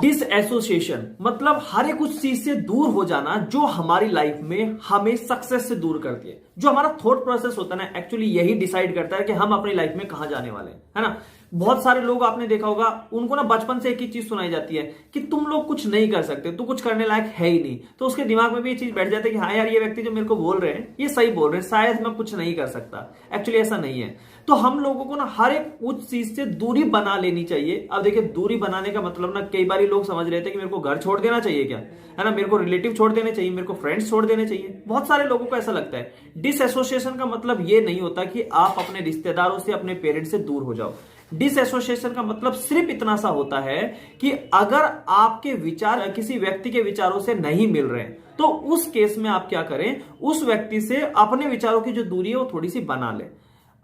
Dissociation मतलब हर एक उस चीज से दूर हो जाना जो हमारी लाइफ में हमें सक्सेस से दूर करती है। जो हमारा थॉट प्रोसेस होता है ना, एक्चुअली यही डिसाइड करता है कि हम अपनी लाइफ में कहां जाने वाले हैं, है ना। बहुत सारे लोग आपने देखा होगा, उनको ना बचपन से एक ही चीज सुनाई जाती है कि तुम लोग कुछ नहीं कर सकते, तू कुछ करने लायक है ही नहीं। तो उसके दिमाग में भी ये चीज बैठ जाती है कि हाँ यार, ये व्यक्ति जो मेरे को बोल रहे हैं ये सही बोल रहे हैं, शायद मैं कुछ नहीं कर सकता। एक्चुअली ऐसा नहीं है। तो हम लोगों को ना हर एक उस चीज से दूरी बना लेनी चाहिए। अब देखिए, दूरी बनाने का मतलब ना, कई बार लोग समझ रहे थे कि मेरे को घर छोड़ देना चाहिए क्या, है ना, मेरे को रिलेटिव छोड़ देने चाहिए, मेरे को फ्रेंड्स छोड़ देने चाहिए। बहुत सारे लोगों को ऐसा लगता है। डिसएसोसिएशन का मतलब ये नहीं होता कि आप अपने रिश्तेदारों से, अपने पेरेंट्स से दूर हो जाओ। डिसएसोसिएशन का मतलब सिर्फ इतना सा होता है कि अगर आपके विचार किसी व्यक्ति के विचारों से नहीं मिल रहे हैं, तो उस केस में आप क्या करें, उस व्यक्ति से अपने विचारों की जो दूरी है वो थोड़ी सी बना लें।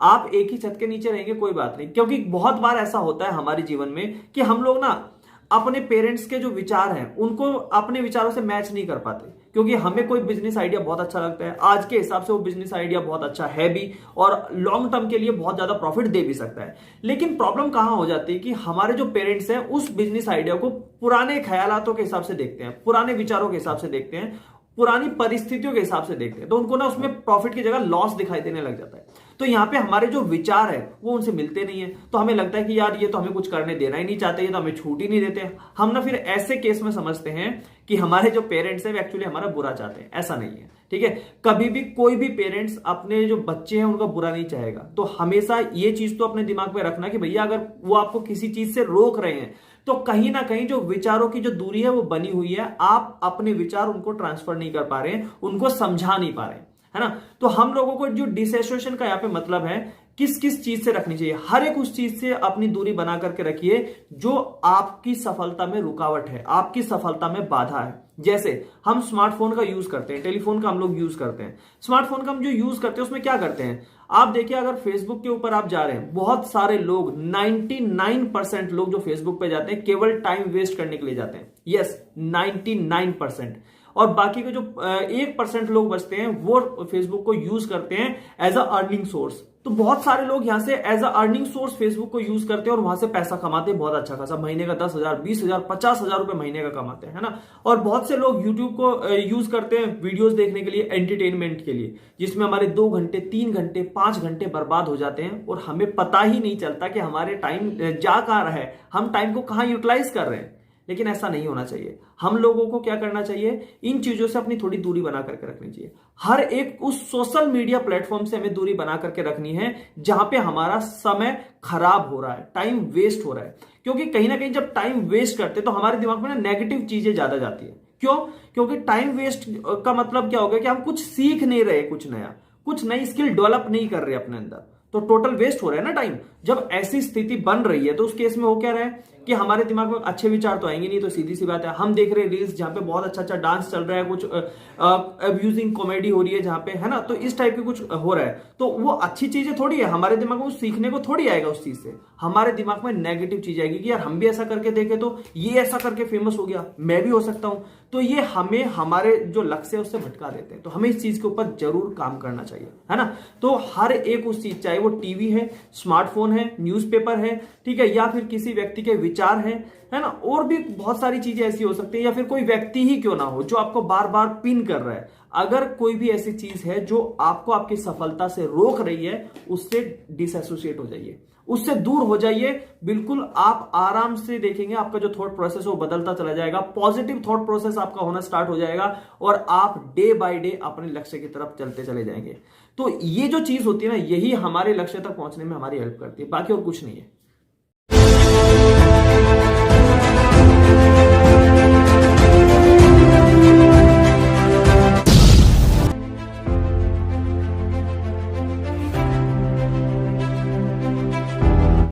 आप एक ही छत के नीचे रहेंगे कोई बात नहीं, क्योंकि बहुत बार ऐसा होता है हमारे जीवन में कि हम लोग ना अपने पेरेंट्स के जो विचार हैं उनको अपने विचारों से मैच नहीं कर पाते, क्योंकि हमें कोई बिजनेस आइडिया बहुत अच्छा लगता है, आज के हिसाब से वो बिजनेस आइडिया बहुत अच्छा है भी और लॉन्ग टर्म के लिए बहुत ज्यादा प्रॉफिट दे भी सकता है। लेकिन प्रॉब्लम कहां हो जाती है कि हमारे जो पेरेंट्स हैं उस बिजनेस आइडिया को पुराने ख्यालातों के हिसाब से देखते हैं, पुराने विचारों के हिसाब से देखते हैं, पुरानी परिस्थितियों के हिसाब से देखते हैं, तो उनको ना उसमें प्रॉफिट की जगह लॉस दिखाई देने लग जाता है। तो यहाँ पे हमारे जो विचार है वो उनसे मिलते नहीं है, तो हमें लगता है कि यार ये तो हमें कुछ करने देना ही नहीं चाहते, ये तो हमें छूट ही नहीं देते। हम ना फिर ऐसे केस में समझते हैं कि हमारे जो पेरेंट्स हैं वो एक्चुअली हमारा बुरा चाहते हैं। ऐसा नहीं है, ठीक है। कभी भी कोई भी पेरेंट्स अपने जो बच्चे हैं उनका बुरा नहीं चाहेगा। तो हमेशा ये चीज तो अपने दिमाग में रखना कि भैया अगर वो आपको किसी चीज से रोक रहे हैं तो कहीं ना कहीं जो विचारों की जो दूरी है वो बनी हुई है। आप अपने विचार उनको ट्रांसफर नहीं कर पा रहे हैं, उनको समझा नहीं पा रहे हैं, है ना। तो हम लोगों को जो डिसएसोसिएशन का यहाँ पे मतलब है, किस किस चीज से रखनी चाहिए, हर एक उस चीज से अपनी दूरी बना करके रखिए जो आपकी सफलता में रुकावट है, आपकी सफलता में बाधा है। जैसे हम स्मार्टफोन का यूज करते हैं, टेलीफोन का हम लोग यूज करते हैं, स्मार्टफोन का हम जो यूज करते हैं उसमें क्या करते हैं, आप देखिए अगर फेसबुक के ऊपर आप जा रहे हैं, बहुत सारे लोग 99% लोग जो फेसबुक पे जाते हैं केवल टाइम वेस्ट करने के लिए जाते हैं। यस, 99%। और बाकी के जो 1% लोग बचते हैं वो फेसबुक को यूज करते हैं एज अ अर्निंग सोर्स। तो बहुत सारे लोग यहां से as a earning source Facebook को यूज करते हैं और वहां से पैसा कमाते हैं बहुत अच्छा खासा, महीने का 10,000, 20,000, 50,000 रुपए महीने का कमाते हैं, है ना। और बहुत से लोग यूट्यूब को यूज करते हैं वीडियोस देखने के लिए, एंटरटेनमेंट के लिए, जिसमें हमारे 2 घंटे, 3 घंटे, 5 घंटे बर्बाद हो जाते हैं और हमें पता ही नहीं चलता कि हमारे टाइम जा कहां रहा है, हम टाइम को कहां यूटिलाइज कर रहे हैं। लेकिन ऐसा नहीं होना चाहिए। हम लोगों को क्या करना चाहिए, इन चीजों से अपनी थोड़ी दूरी बना करके रखनी चाहिए। हर एक उस सोशल मीडिया प्लेटफॉर्म से हमें दूरी बना करके रखनी है जहां पे हमारा समय खराब हो रहा है, टाइम वेस्ट हो रहा है। क्योंकि कहीं ना कहीं जब टाइम वेस्ट करते तो हमारे दिमाग में ना नेगेटिव चीजें ज्यादा जाती है। क्यों? क्योंकि टाइम वेस्ट का मतलब क्या हो गया कि हम कुछ सीख नहीं रहे, कुछ नया, कुछ नई स्किल डेवलप नहीं कर रहे अपने अंदर, तो टोटल वेस्ट हो रहा है ना टाइम। जब ऐसी स्थिति बन रही है तो उस केस में हो क्या रहा है कि हमारे दिमाग में अच्छे विचार तो आएंगे नहीं। तो सीधी सी बात है, हम देख रहे हैं रील्स जहां पे बहुत अच्छा अच्छा डांस चल रहा है, कुछ अब्यूजिंग कॉमेडी हो रही है जहां पे, है ना, तो इस टाइप की कुछ हो रहा है, तो वो अच्छी चीजें थोड़ी है। हमारे दिमाग में सीखने को थोड़ी आएगा उस चीज से, हमारे दिमाग में नेगेटिव चीज आएगी कि यार हम भी ऐसा करके देखे तो ये ऐसा करके फेमस हो गया, मैं भी हो सकता हूं। तो ये हमें हमारे जो लक्ष्य है उससे भटका देते हैं। तो हमें इस चीज के ऊपर जरूर काम करना चाहिए, है ना। तो हर एक उस चीज, चाहे वो टीवी है, स्मार्टफोन है, न्यूज़पेपर है, ठीक है, या फिर किसी व्यक्ति के विचार है ना, और भी बहुत सारी चीजें ऐसी हो सकती है, या फिर कोई व्यक्ति ही क्यों ना हो जो आपको बार बार पिन कर रहा है। अगर कोई भी ऐसी चीज है जो आपको आपकी सफलता से रोक रही है, उससे डिसएसोसिएट हो जाइए, उससे दूर हो जाइए। बिल्कुल आप आराम से देखेंगे आपका जो थॉट प्रोसेस है वो बदलता चला जाएगा, पॉजिटिव थॉट प्रोसेस आपका होना स्टार्ट हो जाएगा और आप डे बाय डे अपने लक्ष्य की तरफ चलते चले जाएंगे। तो ये जो चीज होती है ना, यही हमारे लक्ष्य तक पहुंचने में हमारी हेल्प करती है, बाकी और कुछ नहीं है।